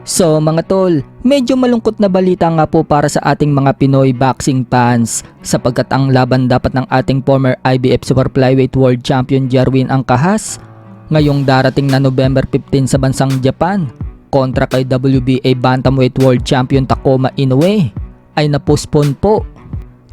So mga tol, medyo malungkot na balita nga po para sa ating mga Pinoy boxing fans sapagkat ang laban dapat ng ating former IBF Super Flyweight World Champion Jerwin Angkahas ngayong darating na November 15 sa bansang Japan kontra kay WBA Bantamweight World Champion Takuma Inoue ay na-postpone po.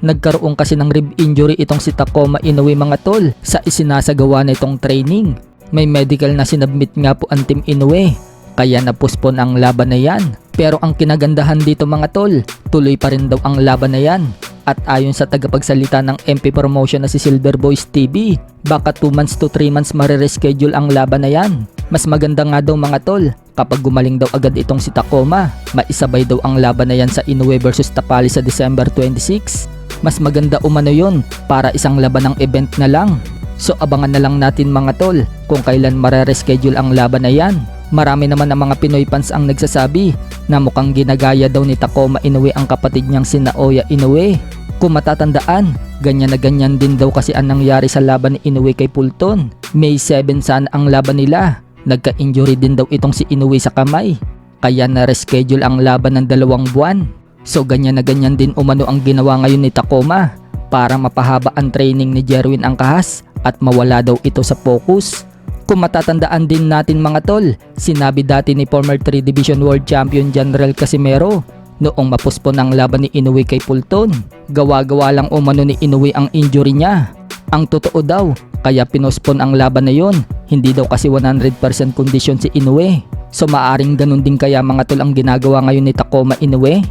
Nagkaroon kasi ng rib injury itong si Takuma Inoue mga tol sa isinasagawa na itong training. May medical na sinubmit nga po ang Team Inoue kaya na-postpone ang laban na yan. Pero ang kinagandahan dito mga tol, tuloy pa rin daw ang laban na yan. At ayon sa tagapagsalita ng MP Promotion na si Silver Boys TV, baka 2 months to 3 months marireschedule ang laban na yan. Mas maganda nga daw mga tol, kapag gumaling daw agad itong si Takuma, maisabay daw ang laban na yan sa Inoue versus Tapali sa December 26. Mas maganda umano yun para isang laban ng event na lang. So abangan na lang natin mga tol kung kailan marireschedule ang laban na yan. Marami naman ang mga Pinoy fans ang nagsasabi na mukhang ginagaya daw ni Takuma Inoue ang kapatid niyang si Naoya Inoue. Kung matatandaan, ganyan na ganyan din daw kasi ang nangyari sa laban ni Inoue kay Fulton. May 7 sana ang laban nila. Nagka-injury din daw itong si Inoue sa kamay. Kaya na-reschedule ang laban ng 2 buwan. So ganyan na ganyan din umano ang ginawa ngayon ni Takuma para mapahaba ang training ni Jerwin Angkahas at mawala daw ito sa focus. Kung matatandaan din natin mga tol, sinabi dati ni former 3 Division World Champion General Casimero noong mapuspon ang laban ni Inoue kay Fulton. Gawa-gawa lang umano ni Inoue ang injury niya. Ang totoo daw, kaya pinospon ang laban na yon. Hindi daw kasi 100% kondisyon si Inoue. So maaring ganun din kaya mga tol ang ginagawa ngayon ni Takuma Inoue?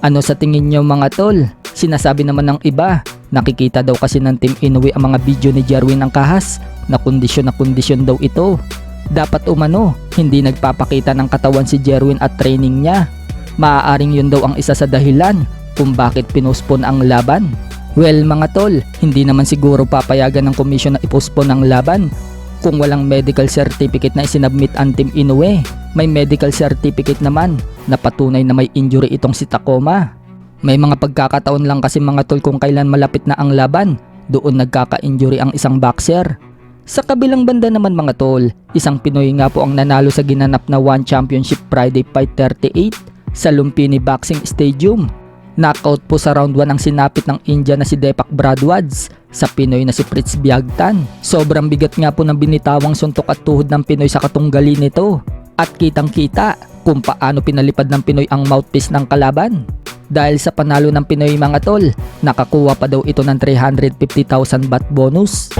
Ano sa tingin nyo mga tol? Sinasabi naman ng iba, nakikita daw kasi ng Team Inoue ang mga video ni Jerwin Angkahas na kondisyon daw ito. Dapat umano, hindi nagpapakita ng katawan si Jerwin at training niya. Maaaring yun daw ang isa sa dahilan kung bakit pinospon ang laban. Well mga tol, hindi naman siguro papayagan ng komisyon na ipospon ang laban kung walang medical certificate na isinabmit ang Team Inoue. May medical certificate naman na patunay na may injury itong si Takuma. May mga pagkakataon lang kasi mga tol kung kailan malapit na ang laban, doon nagkaka-injury ang isang boxer. Sa kabilang banda naman mga tol, isang Pinoy nga po ang nanalo sa ginanap na One Championship Friday Fight 38 sa Lumpini Boxing Stadium. Knockout po sa round 1 ang sinapit ng India na si Deepak Bradwaj sa Pinoy na si Fritz Biagtan. Sobrang bigat nga po ng binitawang suntok at tuhod ng Pinoy sa katunggali nito. At kitang kita kung paano pinalipad ng Pinoy ang mouthpiece ng kalaban. Dahil sa panalo ng Pinoy mga tol, nakakuha pa daw ito ng 350,000 baht bonus.